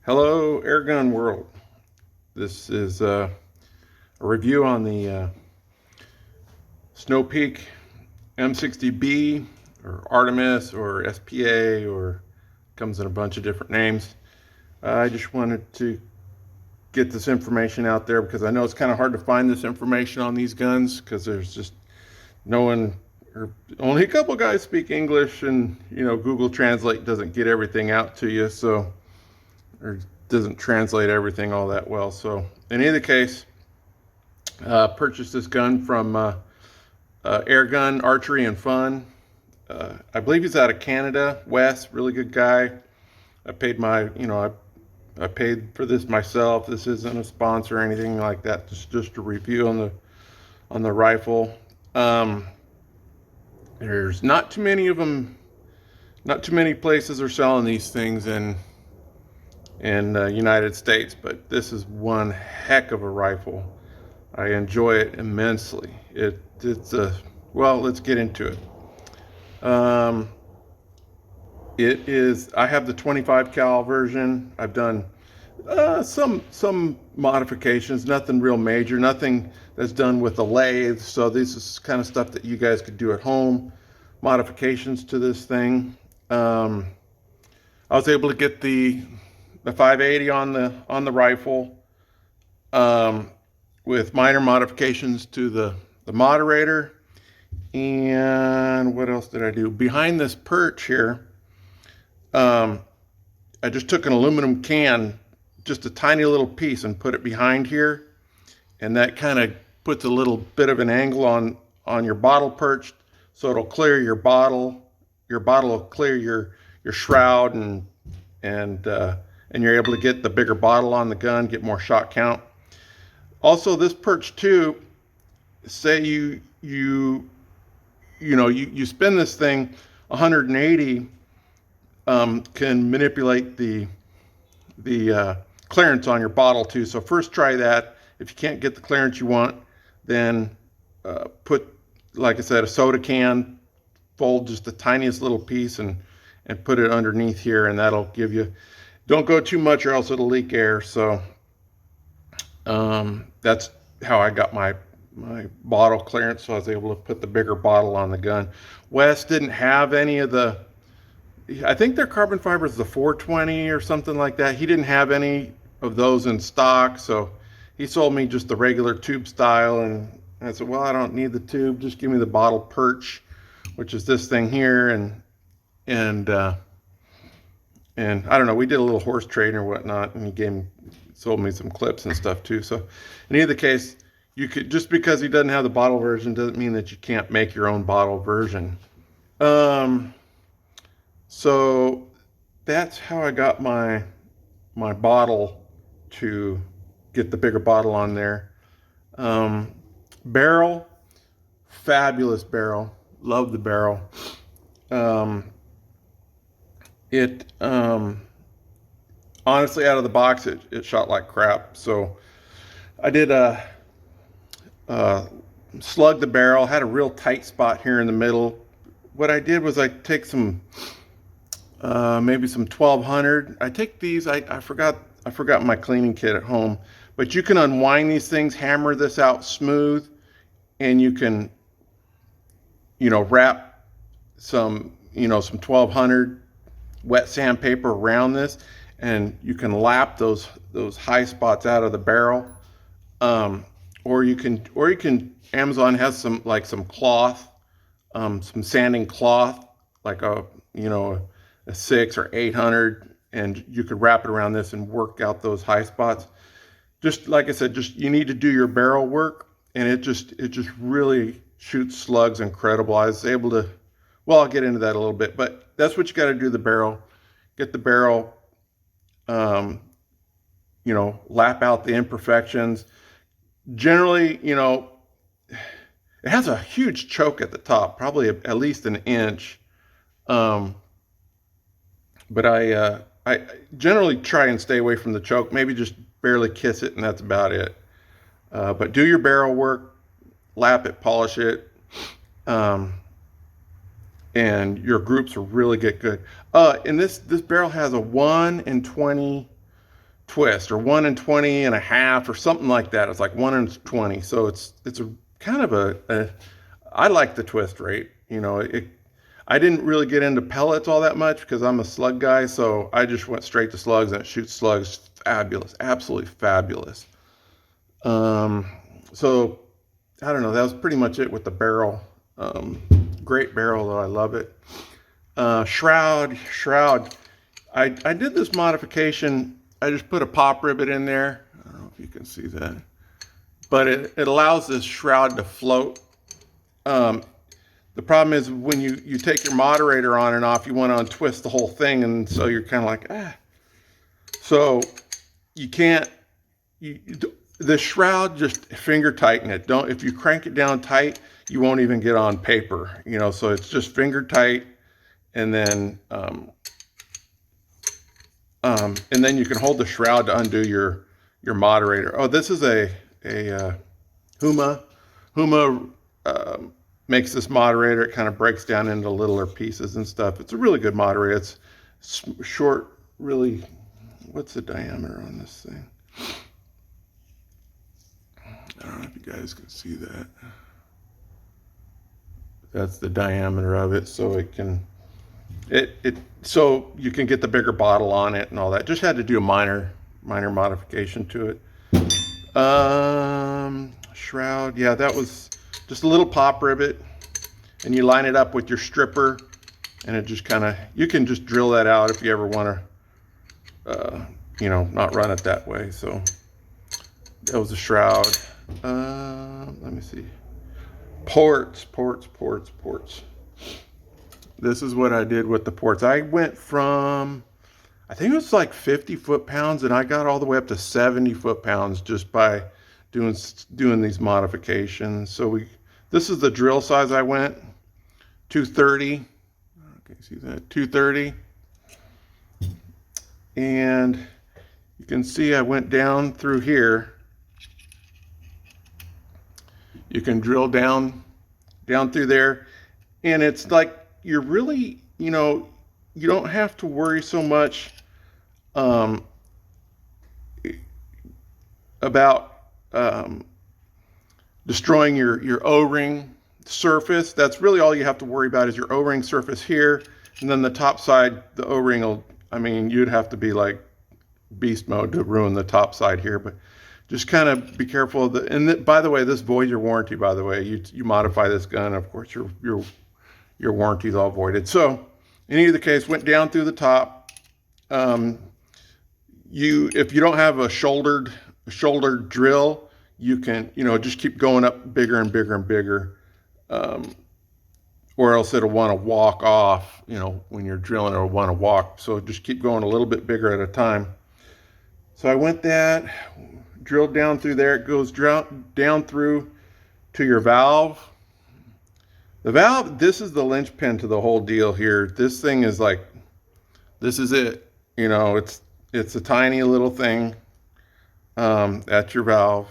Hello, Airgun World. This is a review on the Snowpeak m60b or Artemis or SPA, or comes in a bunch of different names. I just wanted to get this information out there because I know it's kind of hard to find this information on these guns because there's just no one, or only a couple guys speak English, and Google Translate doesn't get everything out to you, so, or doesn't translate everything all that well. So in either case, purchased this gun from Airgun Archery and Fun. I believe he's out of Canada. Wes, really good guy. I paid I paid for this myself. This isn't a sponsor or anything like that. Just a review on the rifle. There's not too many of them. Not too many places are selling these things in United States, but this is one heck of a rifle. I enjoy it immensely. It's a, well, let's get into it. It is, I have the 25 cal version. I've done some modifications, nothing real major, nothing that's done with the lathe. So this is kind of stuff that you guys could do at home, modifications to this thing. I was able to get the 580 on the rifle, with minor modifications to the moderator. And what else did I do? Behind this perch here, I just took an aluminum can, just a tiny little piece, and put it behind here, and that kind of puts a little bit of an angle on your bottle perch, so it'll clear your bottle. Your bottle will clear your shroud, and you're able to get the bigger bottle on the gun, get more shot count. Also, this perch too, say you spin this thing 180, can manipulate the clearance on your bottle too. So first try that. If you can't get the clearance you want, then put, like I said, a soda can, fold just the tiniest little piece and put it underneath here, and that'll give you, don't go too much or else it'll leak air. So that's how I got my bottle clearance, so I was able to put the bigger bottle on the gun. Wes didn't have any of the, I think their carbon fiber is the 420 or something like that. He didn't have any of those in stock, so he sold me just the regular tube style, and I said, well, I don't need the tube, just give me the bottle perch, which is this thing here. And I don't know, we did a little horse trading or whatnot, and he sold me some clips and stuff too. So in either case, you could, just because he doesn't have the bottle version doesn't mean that you can't make your own bottle version. So that's how I got my bottle to get the bigger bottle on there. Barrel, fabulous barrel, love the barrel. Honestly, out of the box, it shot like crap. So I did slug the barrel, had a real tight spot here in the middle. What I did was I take some, maybe some 1200. I take these, I forgot my cleaning kit at home, but you can unwind these things, hammer this out smooth, and you can, wrap some 1200 wet sandpaper around this, and you can lap those high spots out of the barrel. Or you can, Amazon has some cloth, some sanding cloth, like a 6 or 800, and you could wrap it around this and work out those high spots. Just like I said, you need to do your barrel work, and it just really shoots slugs incredible. I was able to, well, I'll get into that a little bit, but that's what you got to do, the barrel. Get the barrel, lap out the imperfections. Generally, it has a huge choke at the top, probably at least an inch. But I generally try and stay away from the choke, maybe just barely kiss it, and that's about it. But do your barrel work, lap it, polish it, and your groups will really get good. And this barrel has a 1 in 20 twist, or 1 in 20 and a half, or something like that. It's like 1 in 20. So it's a kind of a I like the twist rate. You know, I didn't really get into pellets all that much because I'm a slug guy, so I just went straight to slugs, and it shoots slugs fabulous, absolutely fabulous. So I don't know, that was pretty much it with the barrel. Great barrel though, I love it. Shroud. I did this modification. I just put a pop rivet in there. I don't know if you can see that, but it allows this shroud to float. The problem is when you take your moderator on and off, you want to untwist the whole thing, and so you're kind of like, ah. So you can't, the shroud, just finger tighten it. If you crank it down tight, you won't even get on paper, you know, so it's just finger tight, and then you can hold the shroud to undo your moderator. Oh, this is a Huma makes this moderator. It kind of breaks down into littler pieces and stuff. It's a really good moderator. It's short, really. What's the diameter on this thing? I don't know if you guys can see that. That's the diameter of it, so it can, so you can get the bigger bottle on it and all that. Just had to do a minor modification to it. Shroud, yeah, that was just a little pop rivet, and you line it up with your stripper, and it just kind of, you can just drill that out if you ever want to, you know, not run it that way. So that was a shroud. Let me see. Ports. This is what I did with the ports. I went from, I think it was like 50 foot-pounds, and I got all the way up to 70 foot-pounds just by doing these modifications. So this is the drill size I went, 230. Okay, see that, 230. And you can see I went down through here. You can drill down through there, and it's like you're really, you know, you don't have to worry so much about destroying your O-ring surface. That's really all you have to worry about, is your O-ring surface here, and then the top side, the O-ring will, I mean, you'd have to be like beast mode to ruin the top side here, but just kind of be careful of and by the way, this voids your warranty, by the way. You modify this gun, of course, your warranty's all voided. So in either case, went down through the top. If you don't have a shouldered drill, you can, you know, just keep going up bigger and bigger and bigger, or else it'll want to walk off, you know, when you're drilling, it'll want to walk. So just keep going a little bit bigger at a time. So I went that, drilled down through there. It goes down through to your valve. The valve, this is the linchpin to the whole deal here. This thing is like, this is it. You know, it's a tiny little thing. That's your valve.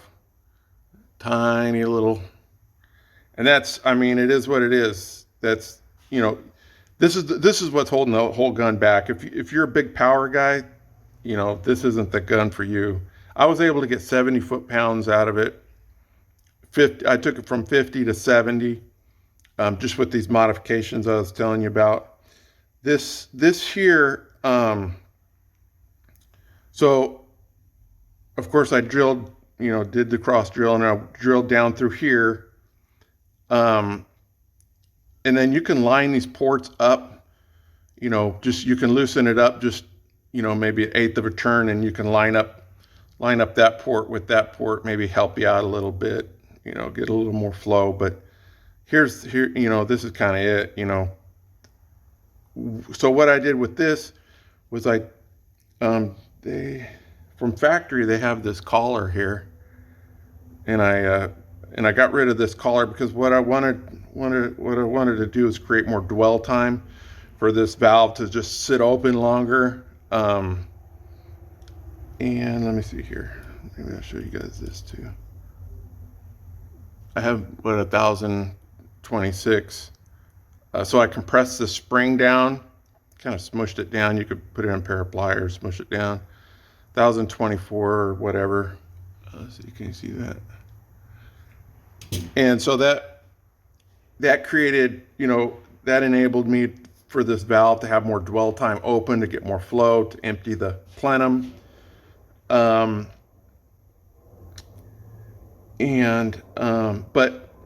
Tiny little, and that's, I mean, it is what it is. That's, you know, this is what's holding the whole gun back. If you're a big power guy, you know, this isn't the gun for you. I was able to get 70 foot-pounds out of it. I took it from 50 to 70, just with these modifications I was telling you about. This here, so of course I drilled, you know, did the cross drill, and I drilled down through here. And then you can line these ports up, you know, just, you can loosen it up, just, you know, maybe 1/8 of a turn, and you can line up that port with that port, maybe help you out a little bit, you know, get a little more flow. But here, you know, this is kind of it, you know. So what I did with this was from factory, they have this collar here, and I got rid of this collar because what I wanted to do is create more dwell time for this valve to just sit open longer. And let me see here. Maybe I'll show you guys this too. I have, what, 1026. So I compressed the spring down, kind of smushed it down. You could put it in a pair of pliers, smush it down. 1024 or whatever. So you can see that. And so that created, you know, that enabled me for this valve to have more dwell time open, to get more flow, to empty the plenum. But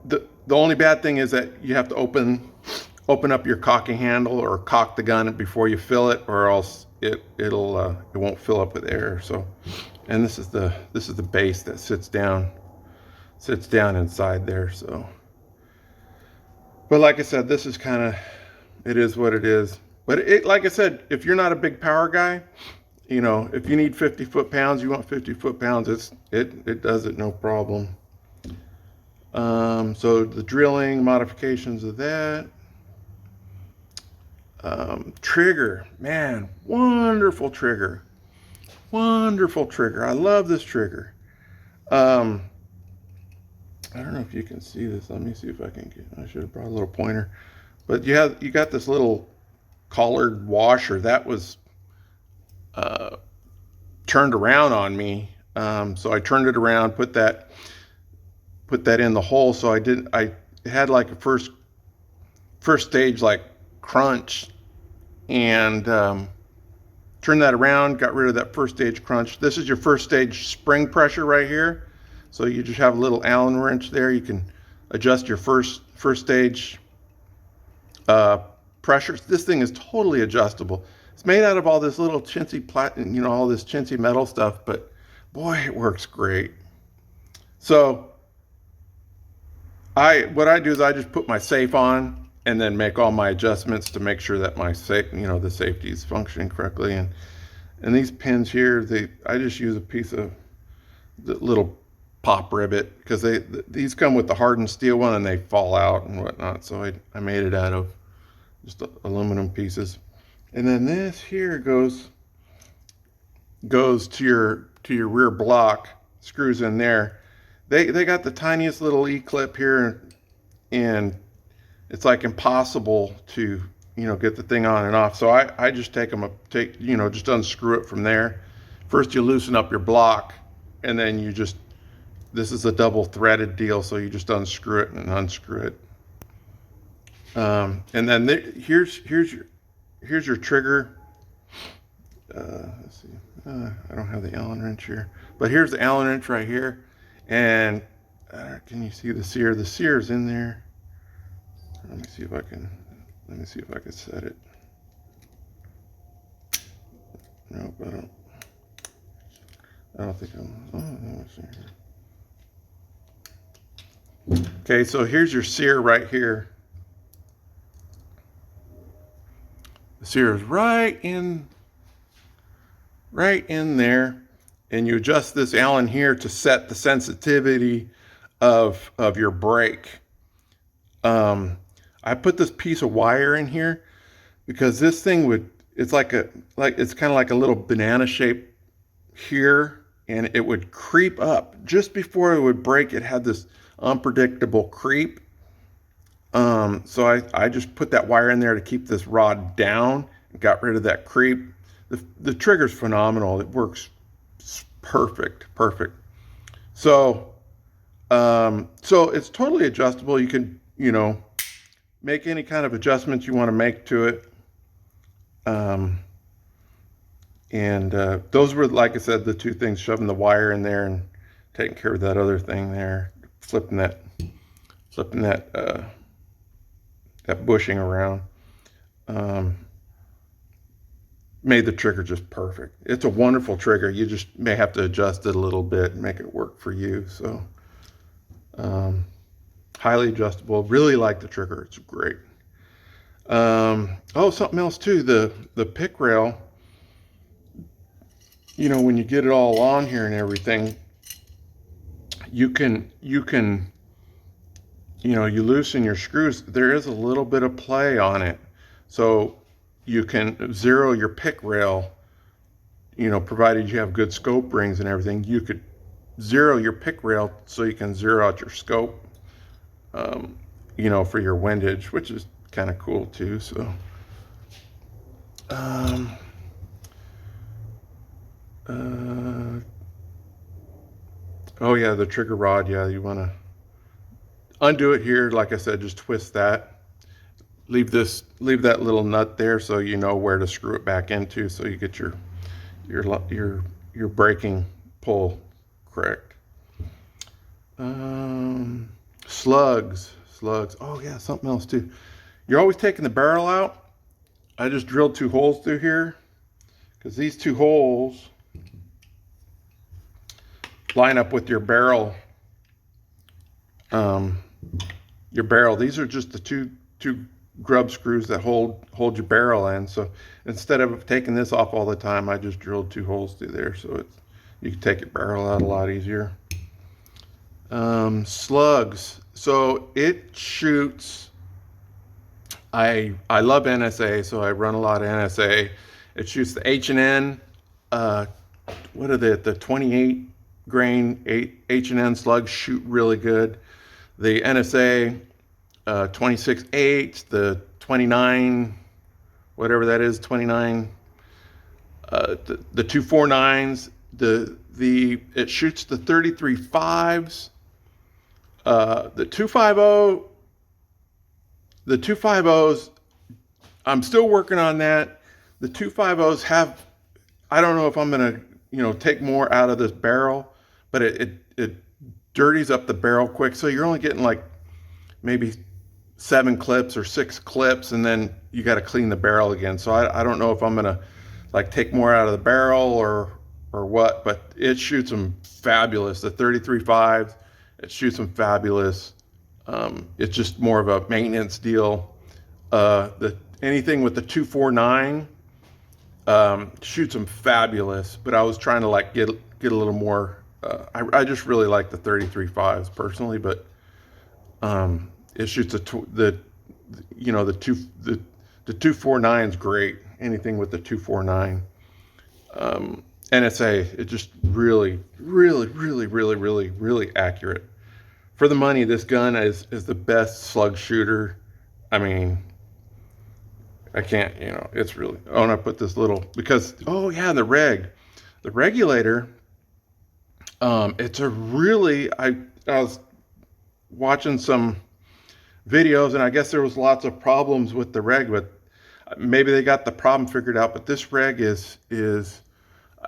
the only bad thing is that you have to open up your cocking handle or cock the gun before you fill it, or else it won't fill up with air. So, and this is the base that sits down inside there. So, but like I said, this is kind of, it is what it is. But it, like I said, if you're not a big power guy, you know, if you need 50 foot-pounds, you want 50 foot-pounds, it does it no problem. So the drilling modifications of that. Trigger, man, wonderful trigger. Wonderful trigger. I love this trigger. I don't know if you can see this. Let me see if I can get, I should have brought a little pointer. But you got this little collared washer that was turned around on me. So I turned it around, put that in the hole. So I had like a first stage like crunch, and turned that around, got rid of that first stage crunch. This is your first stage spring pressure right here. So you just have a little Allen wrench there. You can adjust your first stage pressures. This thing is totally adjustable. It's made out of all this little chintzy platinum, you know, all this chintzy metal stuff, but boy, it works great. So what I do is I just put my safe on and then make all my adjustments to make sure that my safe, you know, the safety is functioning correctly. And these pins here, I just use a piece of the little pop rivet, because these come with the hardened steel one and they fall out and whatnot. So I made it out of just aluminum pieces. And then this here goes to your rear block, screws in there. They got the tiniest little E-clip here, and it's like impossible to, you know, get the thing on and off. So I just you know, just unscrew it from there. First you loosen up your block, and then you just, this is a double threaded deal, so you just unscrew it and unscrew it. And then here's your trigger. Let's see. I don't have the Allen wrench here, but here's the Allen wrench right here. And can you see the sear? The sear is in there. Let me see if I can set it. Nope, I don't think I'm. Okay, so here's your sear right here. The sear is right in there, and you adjust this Allen here to set the sensitivity of your brake. I put this piece of wire in here because this thing it's kind of like a little banana shape here, and it would creep up just before it would break. It had this unpredictable creep. So I just put that wire in there to keep this rod down and got rid of that creep. The trigger's phenomenal. It works perfect. So it's totally adjustable. You can, you know, make any kind of adjustments you want to make to it. Those were, like I said, the two things: shoving the wire in there and taking care of that other thing there, flipping that bushing around. Made the trigger just perfect. It's a wonderful trigger. You just may have to adjust it a little bit and make it work for you. So highly adjustable. Really like the trigger. It's great. Oh, something else too. The pick rail, you know, when you get it all on here and everything, you can, you know, you loosen your screws. There is a little bit of play on it. So you can zero your pick rail, you know, provided you have good scope rings and everything. You could zero your pick rail so you can zero out your scope, you know, for your windage, which is kind of cool too. So Oh yeah, the trigger rod. Yeah, you want to undo it here. Like I said, just twist that. Leave that little nut there so you know where to screw it back into, so you get your braking pull correct. Slugs. Oh yeah, something else too. You're always taking the barrel out. I just drilled 2 holes through here because these 2 holes line up with your barrel. These are just the two grub screws that hold your barrel in. So instead of taking this off all the time, I just drilled 2 holes through there, so you can take your barrel out a lot easier. Slugs. So it shoots. I love NSA, so I run a lot of NSA. It shoots the H&N. What are the 28 grain H&N slugs shoot really good. The NSA 26.8, the 29, whatever that is, 29, the 249s, it shoots the 33.5s, the 250, the 250s, I'm still working on that. The 250s have, I don't know if I'm gonna, take more out of this barrel, but it dirties up the barrel quick. So you're only getting like maybe 7 clips or 6 clips, and then you got to clean the barrel again. So I don't know if I'm gonna like take more out of the barrel or what, but it shoots them fabulous. The 33.5s, it shoots them fabulous. It's just more of a maintenance deal. Anything with the 249 shoots them fabulous, but I was trying to like get a little more. I just really like the 33.5s personally, but it shoots the 249 is great. Anything with the 249. NSA, it just really accurate. For the money, this gun is the best slug shooter. I mean, I can't, it's really, I want to put this little, because, oh yeah, the regulator, it's a really, I was watching some videos, and I guess there was lots of problems with the reg, but maybe they got the problem figured out. But this reg is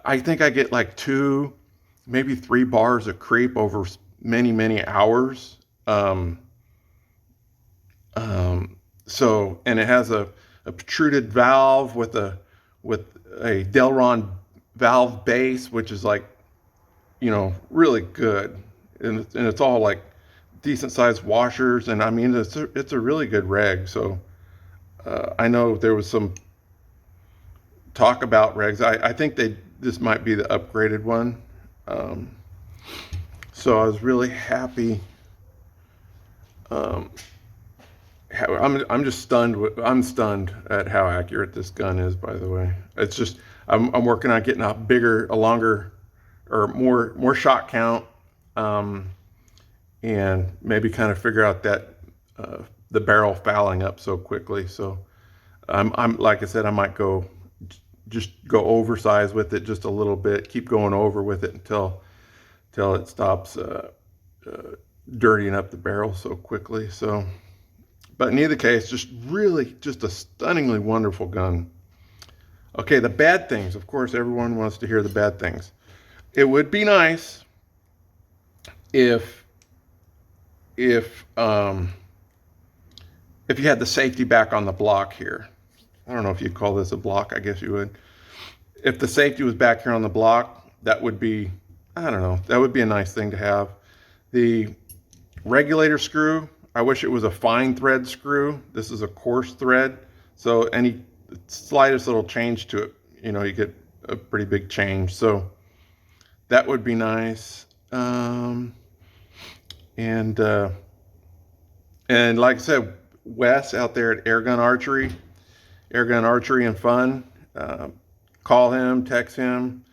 I think I get like 2, maybe 3 bars of creep over many hours. So, and it has a protruded valve with a Delron valve base, which is like, really good, and it's all like decent sized washers, and I mean it's a really good reg. So I know there was some talk about regs. I think this might be the upgraded one. So I was really happy. I'm just stunned. I'm stunned at how accurate this gun is. By the way, it's just I'm working on getting a longer, or more shot count, and maybe kind of figure out that the barrel fouling up so quickly. So I'm like I said, I might just go oversized with it just a little bit. Keep going over with it until it stops dirtying up the barrel so quickly. So. But in either case, just a stunningly wonderful gun. Okay, the bad things. Of course, everyone wants to hear the bad things. It would be nice if you had the safety back on the block here. I don't know if you'd call this a block. I guess you would. If the safety was back here on the block, that would be, I don't know, that would be a nice thing to have. The regulator screw, I wish it was a fine thread screw. This is a coarse thread, so any slightest little change to it, you get a pretty big change. So that would be nice. And like I said, Wes out there at Airgun Archery and Fun, call him, text him,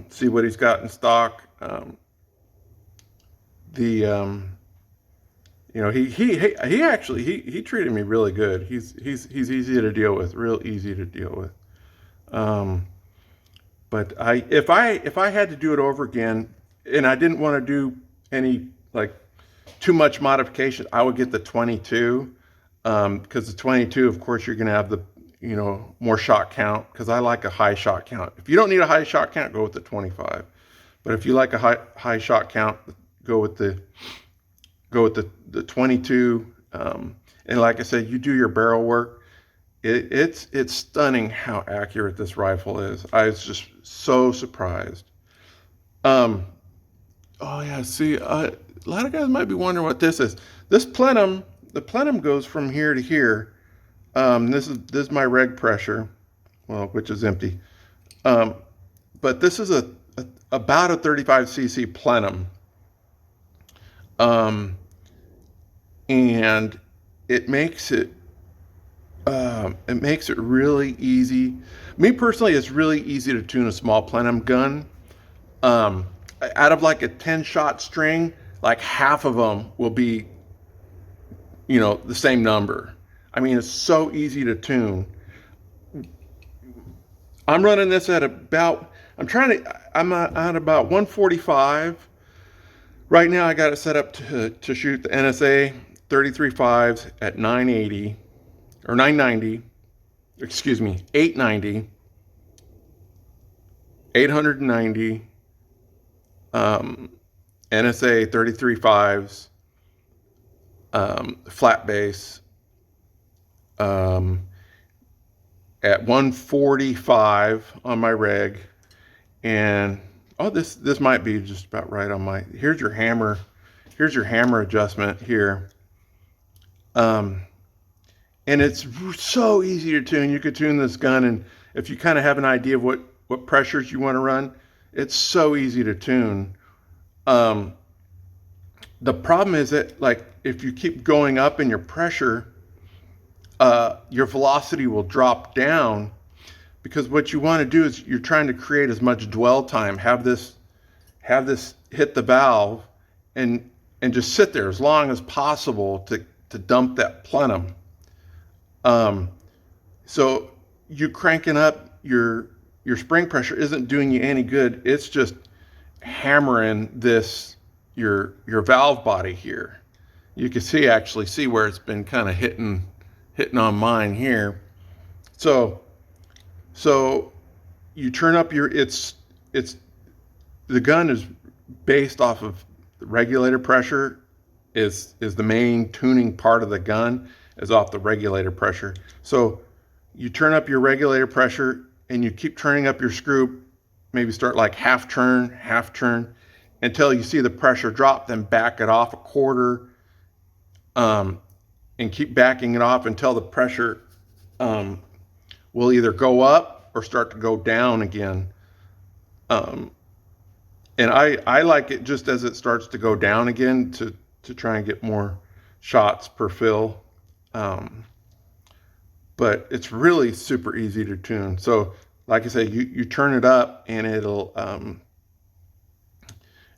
see what he's got in stock. He actually treated me really good. He's easy to deal with, real easy to deal with. But if I had to do it over again, and I didn't want to do any like too much modification, I would get the 22, because the 22, of course, you're going to have the, you know, more shot count, because I like a high shot count. If you don't need a high shot count, go with the 25. But if you like a high shot count, go with the 22. And like I said, you do your barrel work. It's stunning how accurate this rifle is. I was just so surprised. Oh yeah, see, a lot of guys might be wondering what this is. This plenum, the plenum goes from here to here. This is my reg pressure, well, which is empty. But this is about a 35cc plenum. And it makes it really easy. Me personally, it's really easy to tune a small plenum gun. Out of like a 10-shot string, like half of them will be, you know, the same number. I mean, it's so easy to tune. I'm running this at about, I'm at about 145. Right now I got it set up to shoot the NSA 33.5s at 980, or 990, excuse me, 890, 890, NSA 33.5s, flat base, at 145 on my reg. And oh, this might be just about right on my, here's your hammer adjustment here. And it's so easy to tune. You could tune this gun, and if you kind of have an idea of what pressures you want to run, it's so easy to tune. The problem is that, like, if you keep going up in your pressure, your velocity will drop down, because what you want to do is you're trying to create as much dwell time, have this hit the valve and just sit there as long as possible to dump that plenum. So you cranking up your spring pressure isn't doing you any good. It's just hammering your valve body here. You can actually see where it's been kind of hitting on mine here. So you turn up the gun is based off of the regulator pressure, is the main tuning part of the gun, is off the regulator pressure. So you turn up your regulator pressure and you keep turning up your screw, maybe start like half turn, until you see the pressure drop, then back it off a quarter, and keep backing it off until the pressure will either go up or start to go down again. And I like it just as it starts to go down again to try and get more shots per fill. But it's really super easy to tune. So like I say, you turn it up and it'll,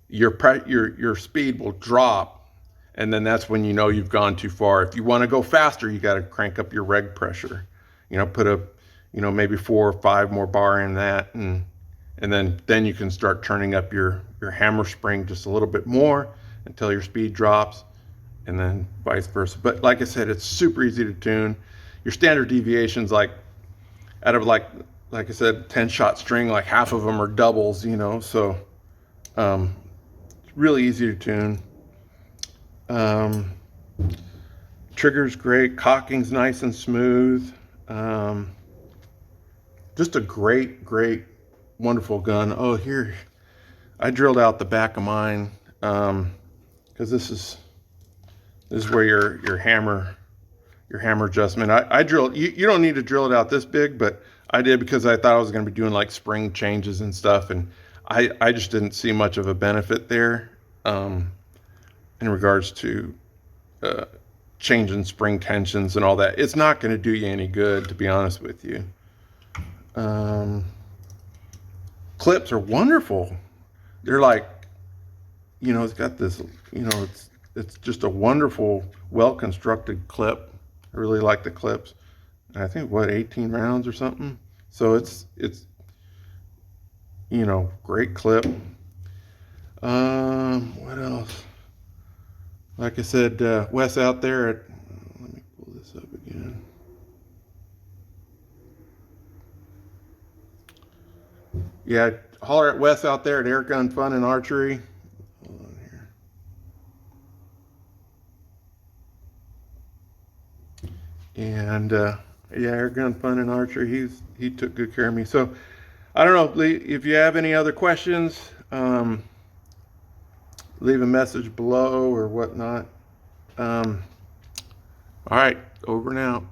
your speed will drop. And then that's when you know you've gone too far. If you want to go faster, you got to crank up your reg pressure, you know, put a, you know, maybe 4 or 5 more bar in that. And then you can start turning up your hammer spring just a little bit more until your speed drops, and then vice versa. But like I said, it's super easy to tune. Your standard deviations, like out of like I said, 10-shot string, like half of them are doubles, you know, so it's really easy to tune. Trigger's great, cocking's nice and smooth. Just a great, wonderful gun. Oh, here, I drilled out the back of mine, because this is where your hammer adjustment. I drilled, you don't need to drill it out this big, but I did because I thought I was going to be doing like spring changes and stuff, and I just didn't see much of a benefit there in regards to changing spring tensions and all that. It's not going to do you any good, to be honest with you. Clips are wonderful. They're like, you know, it's got this, you know, it's just a wonderful, well-constructed clip. I really like the clips. I think, what, 18 rounds or something? So it's you know, great clip. What else? Like I said, Wes out there at, let me pull this up again. Yeah, holler at Wes out there at Air Gun Fun and Archery. Hold on here. And yeah, Air Gun Fun and Archery, he took good care of me. So I don't know, if you have any other questions, leave a message below or whatnot. All right, over and out.